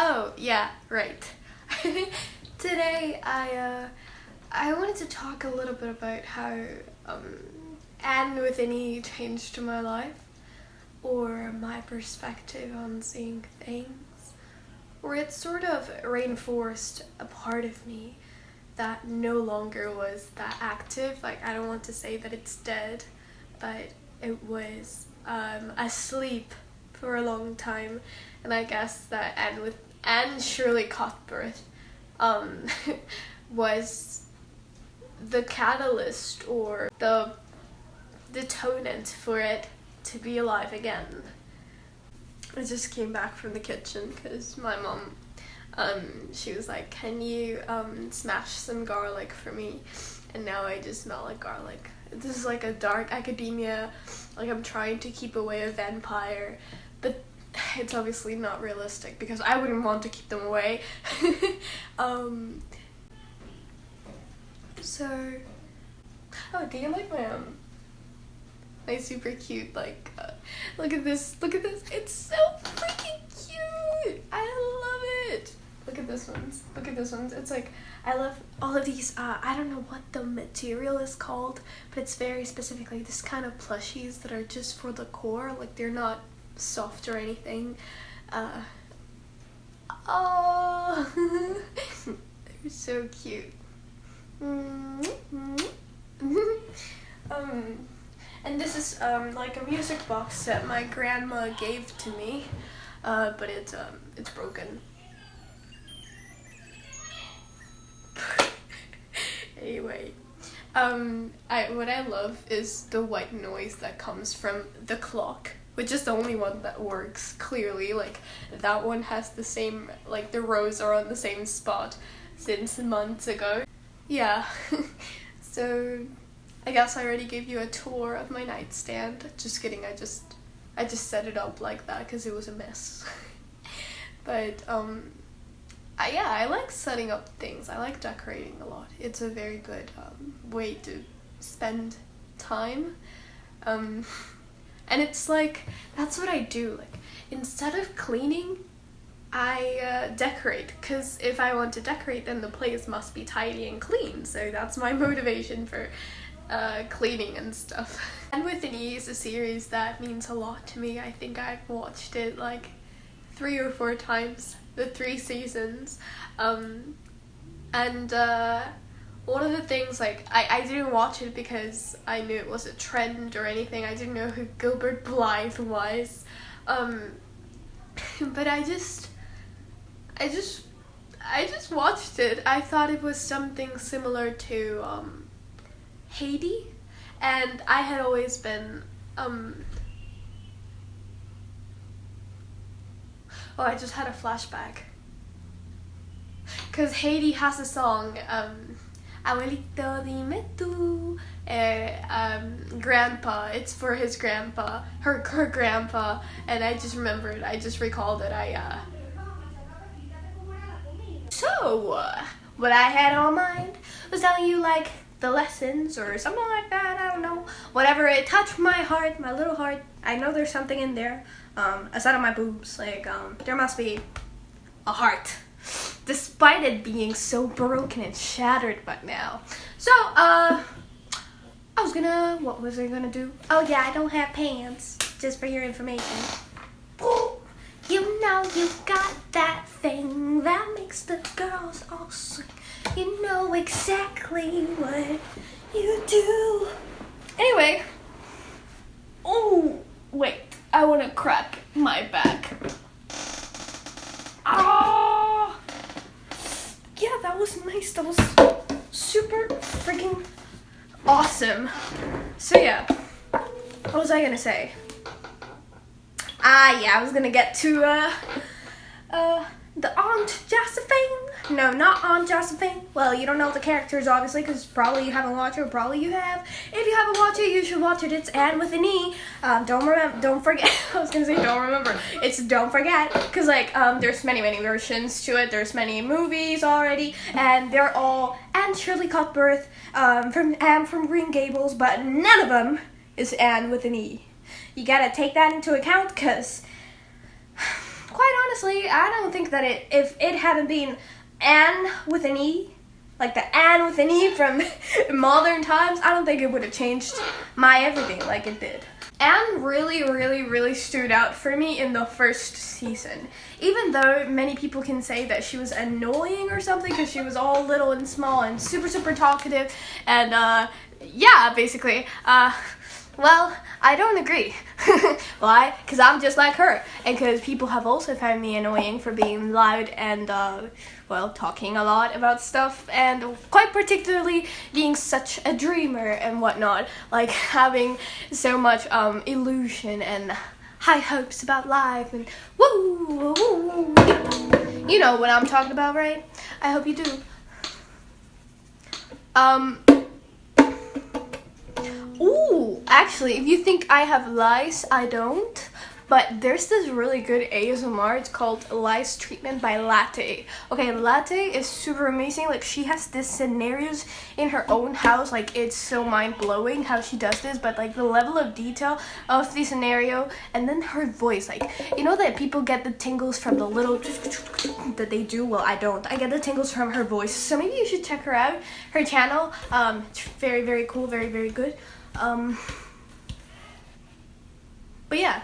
Oh, yeah, right. Today I wanted to talk a little bit about how Anne with an E changed my life, or my perspective on seeing things, or it sort of reinforced a part of me that no longer was that active. Like, I don't want to say that it's dead, but it was asleep for a long time, and I guess that Anne Shirley Cuthbert was the catalyst or the detonant for it to be alive again. I just came back from the kitchen because my mom, she was like, can you smash some garlic for me? And now I just smell like garlic. This is like a dark academia, like I'm trying to keep away a vampire, but it's obviously not realistic because I wouldn't want to keep them away. So, oh, do you like my super cute, like, look at this, it's so freaking cute, I love it. Look at this ones, it's like, I love all of these, I don't know what the material is called, but it's very specifically this kind of plushies that are just for the core, like they're not soft or anything. Oh, they're so cute. And this is like a music box that my grandma gave to me, but it's broken. Anyway, what I love is the white noise that comes from the clock, which is the only one that works clearly. Like, that one has the same, like the rows are on the same spot since months ago. Yeah. So I guess I already gave you a tour of my nightstand. Just kidding, I just set it up like that because it was a mess. But I like setting up things. I like decorating a lot. It's a very good way to spend time. And it's like, that's what I do. Like, instead of cleaning, I decorate, because if I want to decorate, then the place must be tidy and clean. So that's my motivation for cleaning and stuff. And with an E is a series that means a lot to me. I think I've watched it like 3 or 4 times, the 3 seasons. And one of the things, like, I didn't watch it because I knew it was a trend or anything. I didn't know who Gilbert Blythe was. But I just watched it. I thought it was something similar to Haiti, and I had always been oh, I just had a flashback, because Haiti has a song, Abuelito dime tú, grandpa, it's for his grandpa, her grandpa, and I just remembered, I just recalled it. So, what I had on mind was telling you, like, the lessons or something like that, I don't know. Whatever, it touched my heart, my little heart. I know there's something in there, aside of my boobs, like, there must be a heart, despite it being so broken and shattered by now. So, what was I gonna do? Oh yeah, I don't have pants, just for your information. Ooh. You know you got that thing that makes the girls all sing. You know exactly what you do. Anyway. Oh, wait. I want to crack my back. Ah! Yeah, that was nice. That was super freaking awesome. So yeah. What was I going to say? Yeah, I was gonna get to, the Aunt Josephine. No, not Aunt Josephine. Well, you don't know the characters, obviously, because probably you haven't watched it, or probably you have. If you haven't watched it, you should watch it. It's Anne with an E. Don't forget. I was gonna say don't remember. It's don't forget, because, like, there's many versions to it. There's many movies already, and they're all Anne Shirley Cuthbert, from Anne from Green Gables, but none of them is Anne with an E. You gotta take that into account, because quite honestly, I don't think that if it hadn't been Anne with an E, like the Anne with an E from modern times, I don't think it would have changed my everything like it did. Anne really stood out for me in the first season. Even though many people can say that she was annoying or something because she was all little and small and super talkative and yeah, basically, well, I don't agree. Why? Because I'm just like her. And because people have also found me annoying for being loud and, well, talking a lot about stuff. And quite particularly being such a dreamer and whatnot. Like having so much illusion and high hopes about life and woo. You know what I'm talking about, right? I hope you do. Ooh, actually, if you think I have lice, I don't. But there's this really good ASMR. It's called Lice Treatment by Latte. Okay, Latte is super amazing. Like, she has these scenarios in her own house. Like, it's so mind-blowing how she does this. But, like, the level of detail of the scenario. And then her voice. Like, you know that people get the tingles from the little that they do? Well, I don't. I get the tingles from her voice. So maybe you should check her out. Her channel. It's very cool. Very good. But yeah,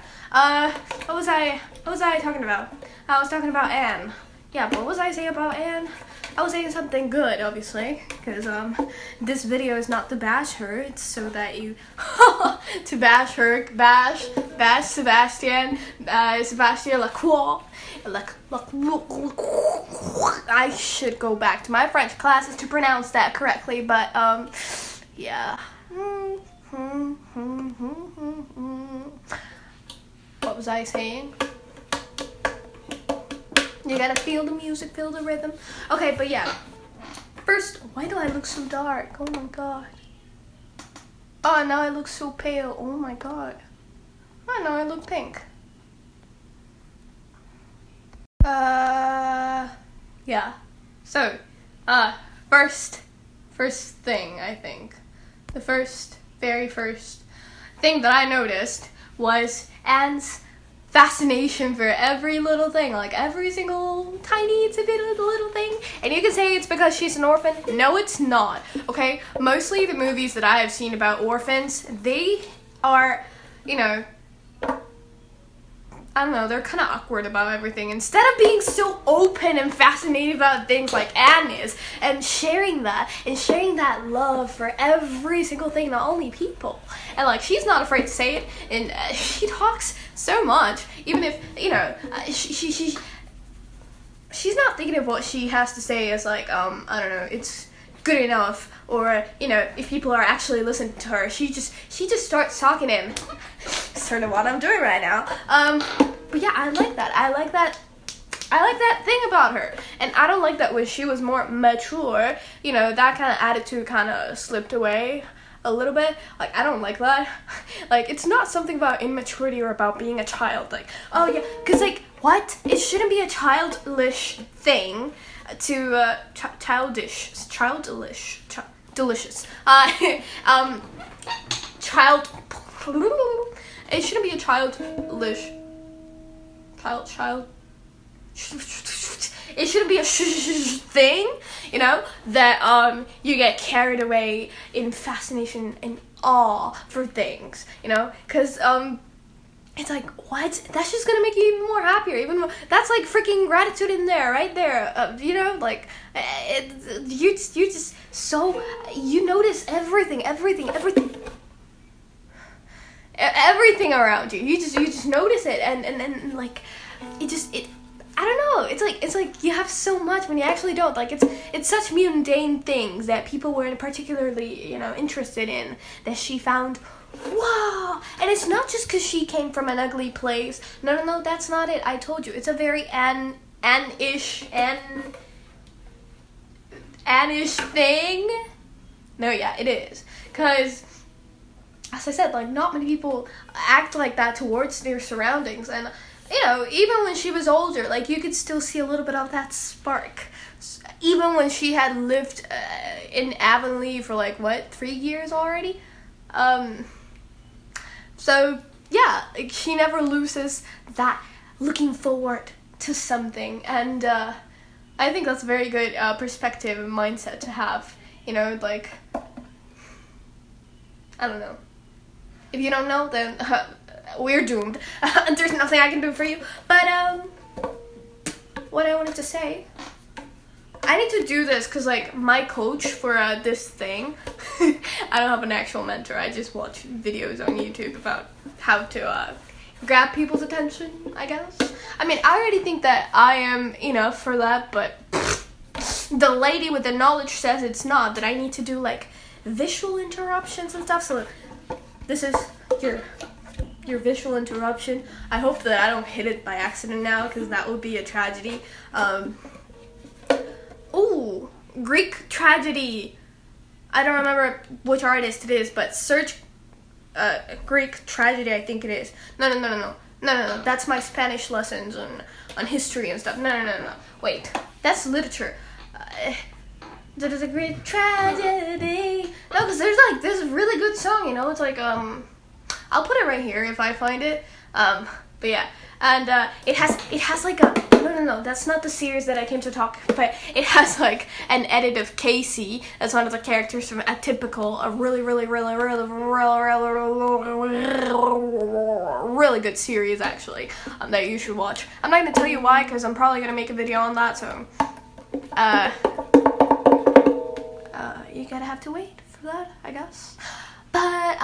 what was I talking about? I was talking about Anne. Yeah, but what was I saying about Anne? I was saying something good, obviously, because this video is not to bash her. It's so that you to bash her, bash Sebastian Lacroix. I should go back to my French classes to pronounce that correctly, but yeah. What was I saying? You gotta feel the music, feel the rhythm. Okay, but yeah. First, why do I look so dark? Oh my god. Oh, now I look so pale. Oh my god. Oh, now I look pink. Yeah. So, first thing, I think. The very first thing that I noticed was Anne's fascination for every little thing, like every single tiny little thing. And you can say it's because she's an orphan. No, it's not. Okay, mostly the movies that I have seen about orphans, they are, you know, I don't know, they're kind of awkward about everything. Instead of being so open and fascinated about things like Anne is, and sharing that love for every single thing, not only people. And like, she's not afraid to say it, and she talks so much, even if, you know, she's not thinking of what she has to say as like, I don't know, it's good enough, or, you know, if people are actually listening to her, she just starts talking in. Sort of what I'm doing right now. But yeah, I like that. I like that thing about her. And I don't like that when she was more mature, you know, that kind of attitude kind of slipped away a little bit. Like, I don't like that. Like, it's not something about immaturity or about being a child. Like, oh yeah, because like, what? It shouldn't be a childish thing to, delicious. It shouldn't be a it shouldn't be a thing, you know, that you get carried away in fascination and awe for things, you know, because it's like, what? That's just gonna make you even more happier, even more. That's like freaking gratitude in there, right there. You know, like you just so you notice everything around you. You just notice it, and like it. I don't know. It's like you have so much when you actually don't. Like it's such mundane things that people weren't particularly, you know, interested in, that she found. Wow! And it's not just because she came from an ugly place. No, that's not it. I told you, it's a very Anne-ish thing. No, yeah, it is. Because, as I said, like, not many people act like that towards their surroundings. And, you know, even when she was older, like, you could still see a little bit of that spark. Even when she had lived in Avonlea for, like, 3 years already? So, yeah, like, she never loses that looking forward to something, and I think that's a very good perspective and mindset to have. You know, like, I don't know. If you don't know, then we're doomed. There's nothing I can do for you. But what I wanted to say, I need to do this because, like, my coach for this thing, I don't have an actual mentor. I just watch videos on YouTube about how to grab people's attention, I guess. I mean, I already think that I am enough for that, but the lady with the knowledge says it's not, that I need to do, like, visual interruptions and stuff. So, look, this is your visual interruption. I hope that I don't hit it by accident now, because that would be a tragedy. Ooh, Greek tragedy. I don't remember which artist it is, but search Greek tragedy, I think it is. No. That's my Spanish lessons on history and stuff. No. Wait, that's literature. There is a Greek tragedy. No, because there's like this really good song, you know. It's like I'll put it right here if I find it. But yeah, and it has like a no. That's not the series that I came to talk. But it has like an edit of Casey. That's one of the characters from Atypical. A really good series actually that you should watch. I'm not gonna tell you why because I'm probably gonna make a video on that. So you gotta have to wait for that, I guess. But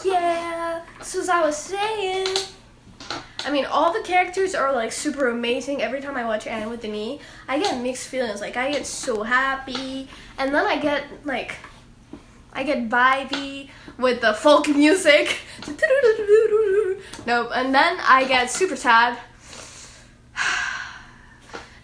yeah. So as I was saying, I mean, all the characters are like super amazing. Every time I watch Anne with an E, I get mixed feelings. Like I get so happy, and then I get vibey with the folk music. No, and then I get super sad.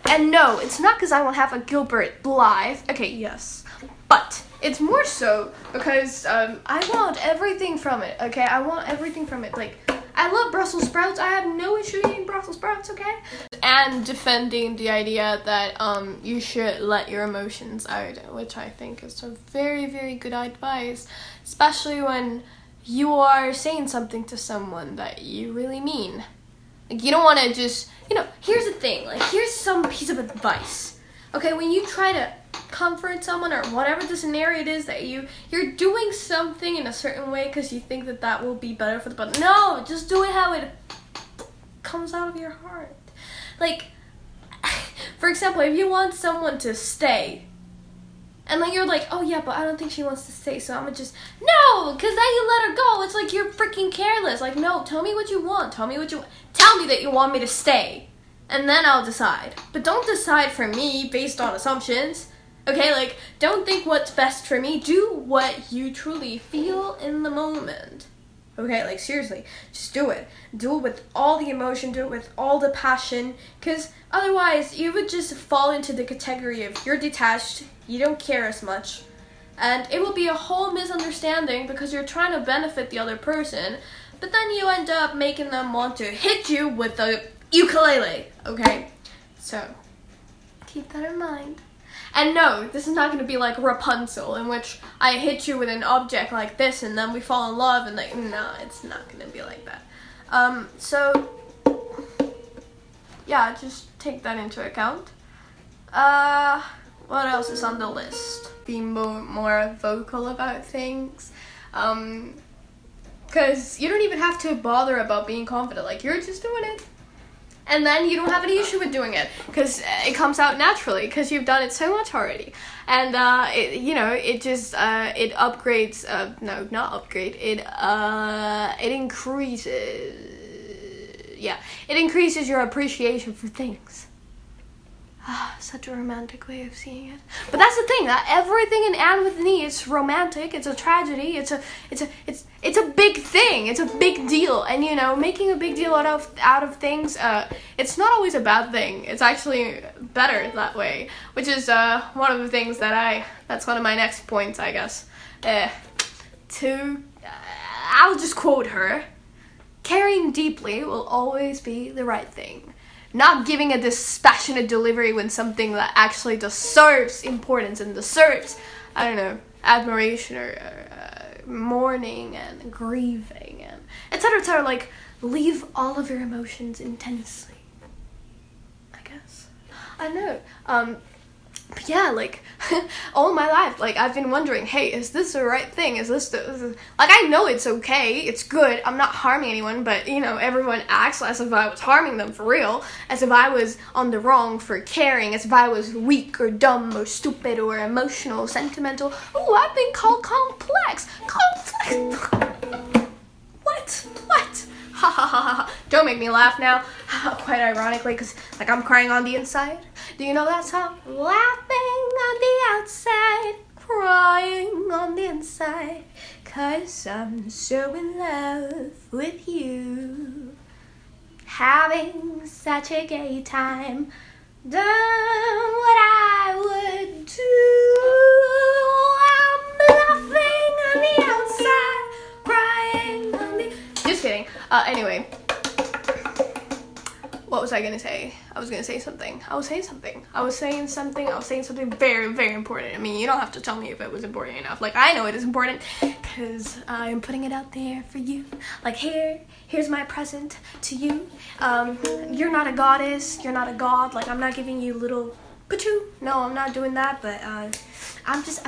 And no, it's not because I won't have a Gilbert live. Okay, yes. But it's more so because I want everything from it, okay? I want everything from it. Like, I love Brussels sprouts. I have no issue eating Brussels sprouts, okay? And defending the idea that you should let your emotions out, which I think is a very, very good advice, especially when you are saying something to someone that you really mean. Like, you don't want to just, you know, here's the thing. Like, here's some piece of advice. Okay, when you try to comfort someone or whatever the scenario it is that you're doing something in a certain way because you think that will be better for the person. No, just do it how it comes out of your heart. Like, for example, if you want someone to stay, and then you're like, oh yeah, but I don't think she wants to stay, so I'm gonna just, no, because then you let her go. It's like you're freaking careless. Like, no, tell me what you want. Tell me that you want me to stay, and then I'll decide. But don't decide for me based on assumptions. Okay, like, don't think what's best for me. Do what you truly feel in the moment. Okay, like, seriously, just do it. Do it with all the emotion, do it with all the passion, because otherwise you would just fall into the category of you're detached, you don't care as much, and it will be a whole misunderstanding because you're trying to benefit the other person, but then you end up making them want to hit you with the ukulele, okay? So, keep that in mind. And no, this is not going to be like Rapunzel, in which I hit you with an object like this and then we fall in love, and like, no, it's not going to be like that. So, yeah, just take that into account. What else is on the list? Be more vocal about things. Because you don't even have to bother about being confident. Like, you're just doing it. And then you don't have any issue with doing it because it comes out naturally because you've done it so much already. And, it just, it upgrades, no, not upgrade, it increases, it increases your appreciation for things. Such a romantic way of seeing it. But that's the thing, that everything in Anne with an E is romantic, it's a tragedy, it's a big thing, it's a big deal. And making a big deal out of things, it's not always a bad thing. It's actually better that way, which is one of the things that's one of my next points, I guess. I'll just quote her. Caring deeply will always be the right thing. Not giving a dispassionate delivery when something that actually deserves importance and deserves, admiration or mourning and grieving and etc. Like, leave all of your emotions intensely. I know. But yeah, like, all my life, like, I've been wondering, hey, is this the right thing? Is this like, I know it's okay, it's good, I'm not harming anyone, but, you know, everyone acts as if I was harming them for real, as if I was on the wrong for caring, as if I was weak or dumb or stupid or emotional, sentimental. Ooh, I've been called complex. What? Ha ha ha ha. Don't make me laugh now. Quite ironically, because, like, I'm crying on the inside. Do you know that song? Laughing on the outside, crying on the inside, 'cause I'm so in love with you. Having such a gay time, done what I would do. I'm laughing on the outside, crying on the... Just kidding. Anyway. What was I gonna say? I was saying something very, very important. I mean, you don't have to tell me if it was important enough. Like, I know it is important because I'm putting it out there for you. Like, here's my present to you. You're not a goddess, you're not a god. Like, I'm not giving you little pachoo. No, I'm not doing that, but I'm just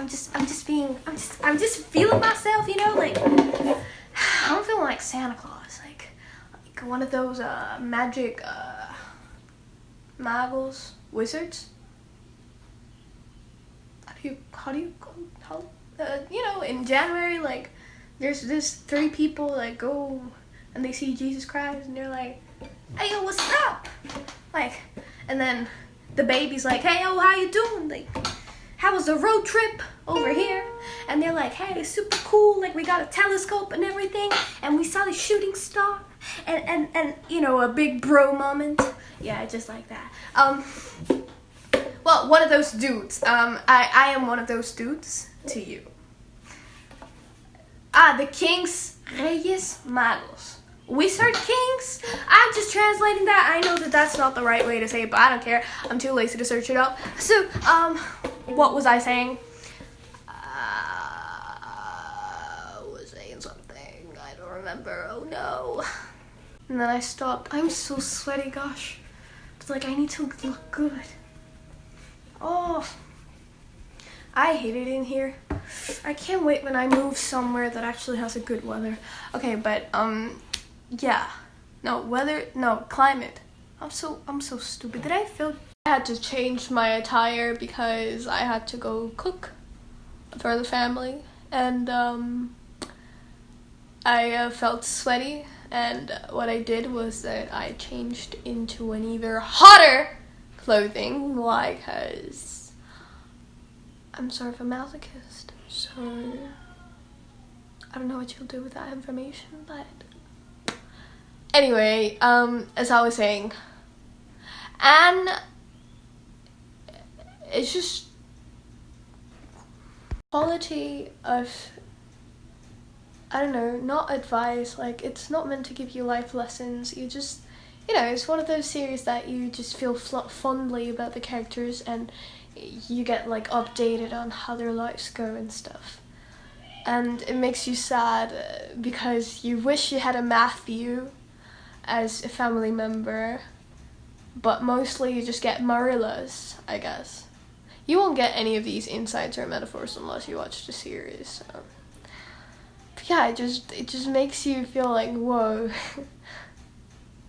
feeling myself, you know, like, I'm feeling like Santa Claus. One of those magic muggles, wizards. How do you you know, in January, like, there's this 3 people that go and they see Jesus Christ and they're like, hey, yo, what's up? Like, and then the baby's like, hey, yo, how you doing? Like, how was the road trip over here? And they're like, hey, super cool, like, we got a telescope and everything, and we saw the shooting star, and you know, a big bro moment. Yeah, just like that. Well, one of those dudes. I am one of those dudes to you. The Kings Reyes Magos. Wizard Kings? I'm just translating that. I know that that's not the right way to say it, but I don't care. I'm too lazy to search it up. So, what was I saying? I was saying something. I don't remember. Oh no. And then I stopped. I'm so sweaty, gosh. It's like I need to look good. Oh. I hate it in here. I can't wait when I move somewhere that actually has a good weather. Okay, but, yeah. No, climate. I'm so stupid. Did I feel I had to change my attire because I had to go cook for the family, and I felt sweaty, and what I did was that I changed into an even hotter clothing, like, cause I'm sort of a masochist, so I don't know what you'll do with that information, but anyway, as I was saying, and it's just quality of, I don't know, not advice, like, it's not meant to give you life lessons, you just, you know, it's one of those series that you just feel fondly about the characters, and you get, like, updated on how their lives go and stuff. And it makes you sad because you wish you had a Matthew as a family member, but mostly you just get Marillas, I guess. You won't get any of these insights or metaphors unless you watch the series, so. But yeah, it just makes you feel like, whoa,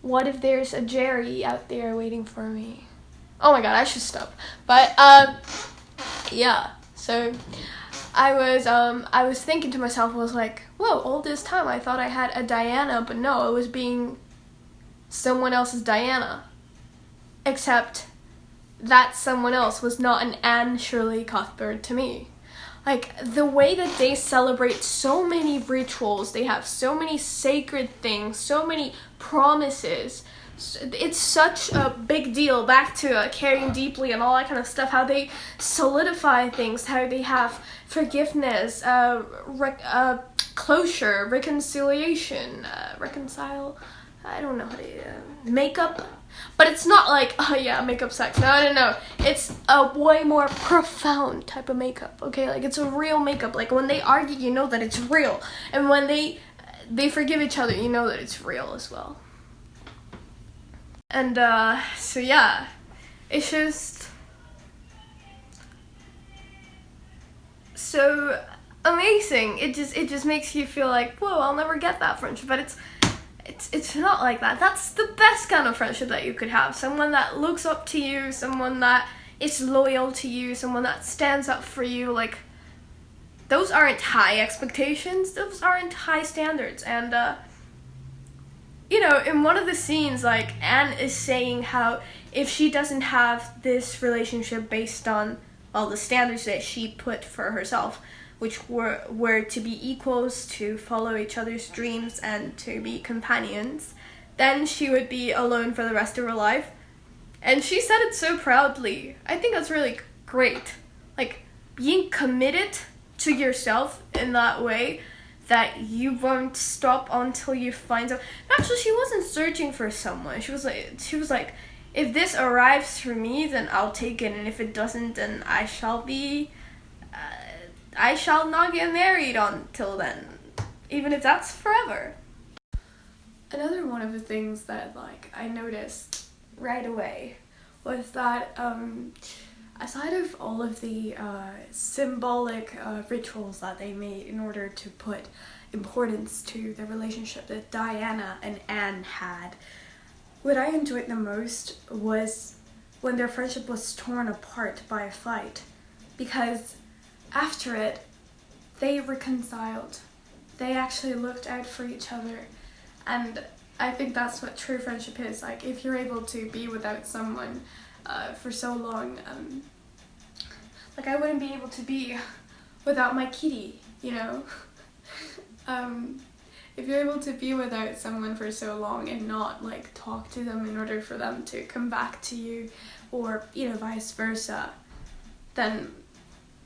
what if there's a Jerry out there waiting for me? Oh my god, I should stop. But, yeah, so I was thinking to myself, I was like, whoa, all this time I thought I had a Diana, but no, it was being someone else's Diana. Except that someone else was not an Anne Shirley Cuthbert to me. Like, the way that they celebrate so many rituals, they have so many sacred things, so many promises. It's such a big deal, back to caring deeply and all that kind of stuff, how they solidify things, how they have forgiveness, closure, reconciliation, reconcile, I don't know how to, makeup. But it's not like, oh yeah, makeup sex. No. It's a way more profound type of makeup, okay? Like, it's a real makeup. Like, when they argue, you know that it's real. And when they forgive each other, you know that it's real as well. And, so yeah. it's just so amazing. It just makes you feel like, whoa, I'll never get that friendship. But it's not like that. That's the best kind of friendship that you could have. Someone that looks up to you, someone that is loyal to you, someone that stands up for you. Like, those aren't high expectations, those aren't high standards. And in one of the scenes, like, Anne is saying how if she doesn't have this relationship based on, well, the standards that she put for herself, which were to be equals, to follow each other's dreams, and to be companions, then she would be alone for the rest of her life. And she said it so proudly. I think that's really great. Like, being committed to yourself in that way, that you won't stop until you find out. Actually, she wasn't searching for someone. She was like, if this arrives for me, then I'll take it, and if it doesn't, then I shall not get married until then, even if that's forever. Another one of the things that, like, I noticed right away was that aside of all of the symbolic rituals that they made in order to put importance to the relationship that Diana and Anne had, what I enjoyed the most was when their friendship was torn apart by a fight, because after it, they reconciled. They actually looked out for each other. And I think that's what true friendship is. Like, if you're able to be without someone for so long, like, I wouldn't be able to be without my kitty, If you're able to be without someone for so long and not, like, talk to them in order for them to come back to you, or, vice versa, then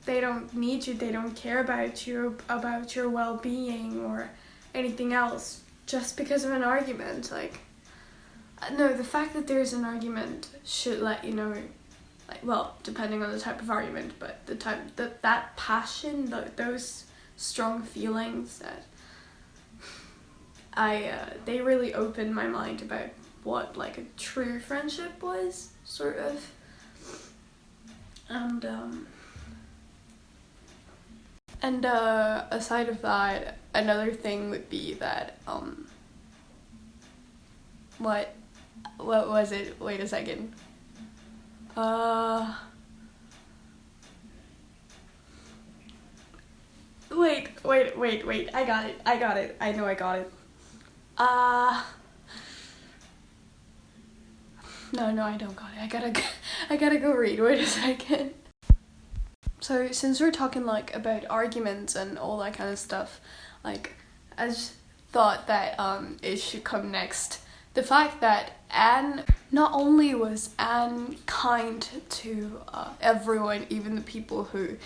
they don't need you, they don't care about you, about your well-being or anything else, just because of an argument. Like, no, the fact that there's an argument should let you know, like, well, depending on the type of argument, but the type, that passion, those strong feelings that they really opened my mind about what, like, a true friendship was, sort of. And aside of that, another thing would be that what was it? Wait a second. Wait. I got it. I know I got it. No, I don't got it. I gotta go read. Wait a second. So, since we're talking, like, about arguments and all that kind of stuff, like, I just thought that it should come next. The fact that Anne, not only was Anne kind to everyone, even the people who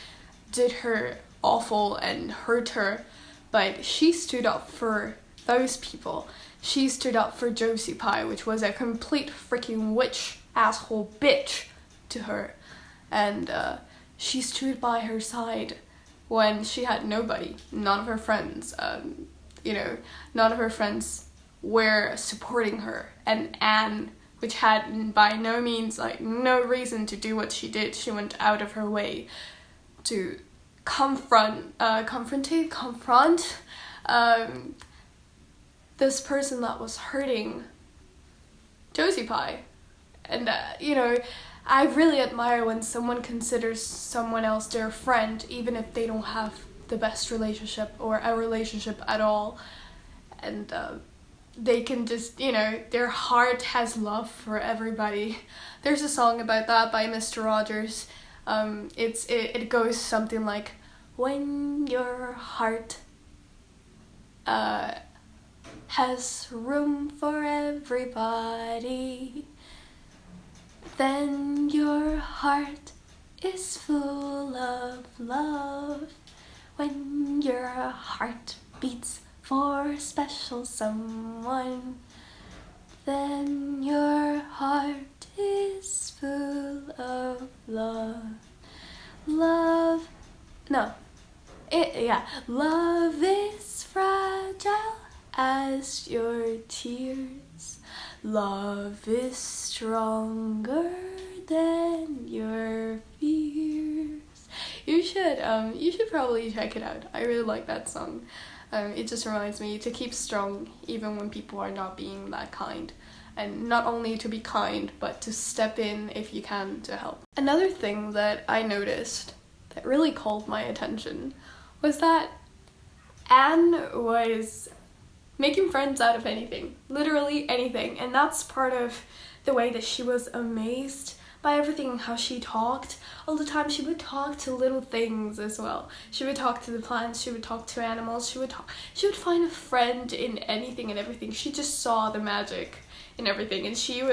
did her awful and hurt her, but she stood up for those people. She stood up for Josie Pye, which was a complete freaking witch, asshole bitch to her. And she stood by her side when she had nobody. None of her friends, none of her friends were supporting her. And Anne, which had by no means, like, no reason to do what she did, she went out of her way to confront this person that was hurting Josie Pye. And, I really admire when someone considers someone else their friend, even if they don't have the best relationship or a relationship at all. And they can just, their heart has love for everybody. There's a song about that by Mr. Rogers. It goes something like, when your heart has room for everybody, then your heart is full of love. When your heart beats for a special someone, then your heart is full of love. Love is fragile as your tears. Love is stronger than your fears. You should probably check it out. I really like that song. It just reminds me to keep strong even when people are not being that kind. And not only to be kind, but to step in if you can to help. Another thing that I noticed that really called my attention was that Anne was making friends out of anything. Literally anything. And that's part of the way that she was amazed by everything and how she talked. All the time she would talk to little things as well. She would talk to the plants, she would talk to animals, she would find a friend in anything and everything. She just saw the magic in everything, and she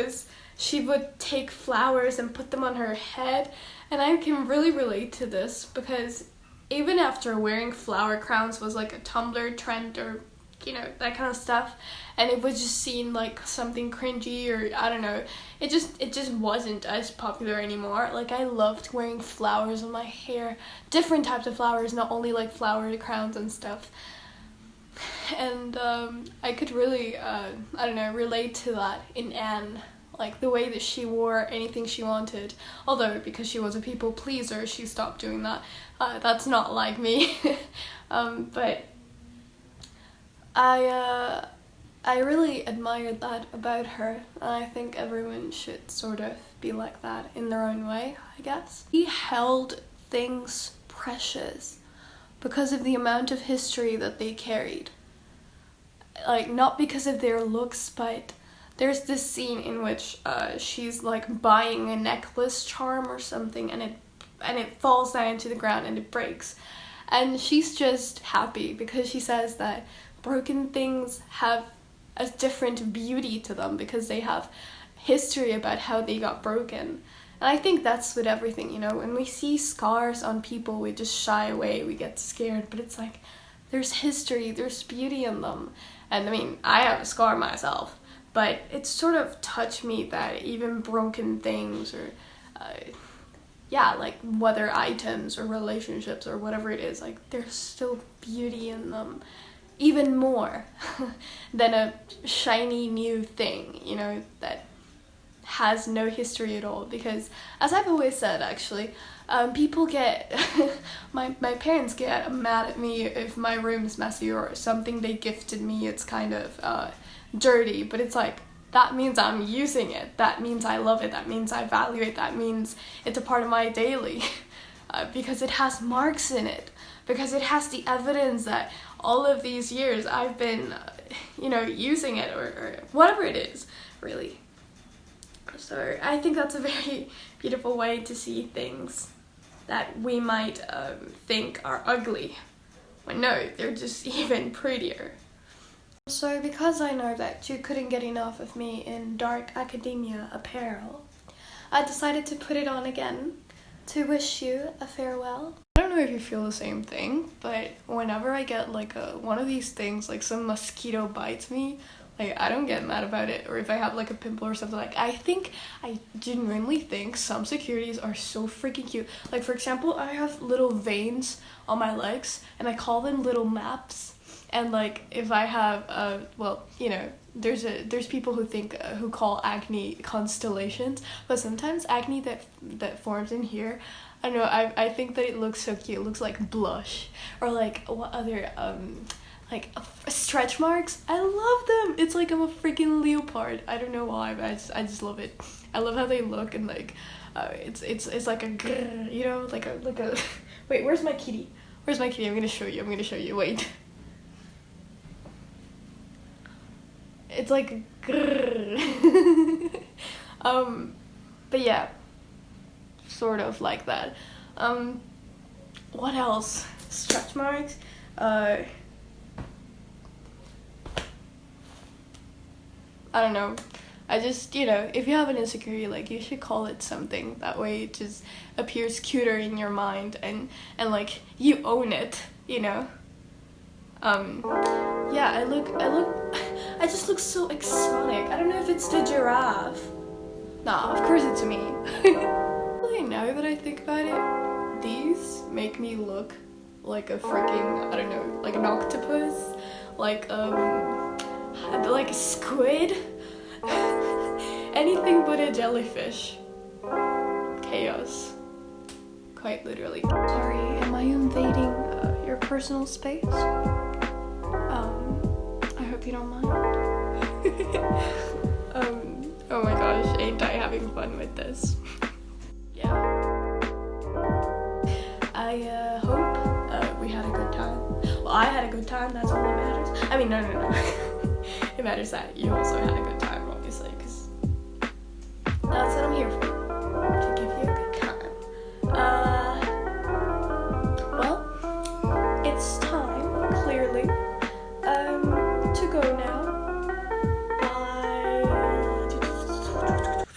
would take flowers and put them on her head. And I can really relate to this because even after wearing flower crowns was like a Tumblr trend, or that kind of stuff, and it was just seen like something cringy, or I don't know, it just wasn't as popular anymore. Like, I loved wearing flowers on my hair, different types of flowers, not only like flower crowns and stuff. And I could really relate to that in Anne, like the way that she wore anything she wanted. Although because she was a people pleaser, she stopped doing that. That's not like me. But I really admired that about her, and I think everyone should sort of be like that in their own way, I guess. She held things precious because of the amount of history that they carried. Like, not because of their looks, but there's this scene in which she's like buying a necklace charm or something, and it falls down into the ground and it breaks. And she's just happy because she says that broken things have a different beauty to them because they have history about how they got broken. And I think that's with everything, when we see scars on people, we just shy away, we get scared, but it's like, there's history, there's beauty in them. And I mean, I have a scar myself, but it sort of touched me that even broken things, or like whether items or relationships or whatever it is, like there's still beauty in them, even more than a shiny new thing, that has no history at all. Because as I've always said, actually, people get my parents get mad at me if my room's messy or something they gifted me, it's kind of dirty, but it's like, that means I'm using it, that means I love it, that means I value it, that means it's a part of my daily, because it has marks in it, because it has the evidence that all of these years I've been using it, or whatever it is, really. So I think that's a very beautiful way to see things that we might think are ugly, when no, they're just even prettier. So because I know that you couldn't get enough of me in dark academia apparel, I decided to put it on again to wish you a farewell. I don't know if you feel the same thing, but whenever I get like one of these things, like some mosquito bites me, like, I don't get mad about it, or if I have like a pimple or something, like, I genuinely think some securities are so freaking cute. Like, for example, I have little veins on my legs, and I call them little maps. And like, if I have, there's people who call acne constellations, but sometimes acne that forms in here, I don't know, I think that it looks so cute. It looks like blush, or like, what other, like stretch marks. I love them. It's like I'm a freaking leopard. I don't know why, but I just love it. I love how they look, and like it's like a grrr, like a wait, where's my kitty? I'm gonna show you. Wait. It's like grrr. But yeah, sort of like that. What else? Stretch marks. I don't know. I just, if you have an insecurity, like, you should call it something. That way it just appears cuter in your mind, and like, you own it, Yeah, I just look so exotic. I don't know if it's the giraffe. Nah, of course it's me. Really, now that I think about it, these make me look like a freaking, I don't know, like an octopus, like a squid, anything but a jellyfish. chaos. Quite literally. Sorry, am I invading your personal space? I hope you don't mind. Oh my gosh, ain't I having fun with this? Yeah. I hope we had a good time. Well, I had a good time, that's all that matters. I mean, no. It matters that you also had a good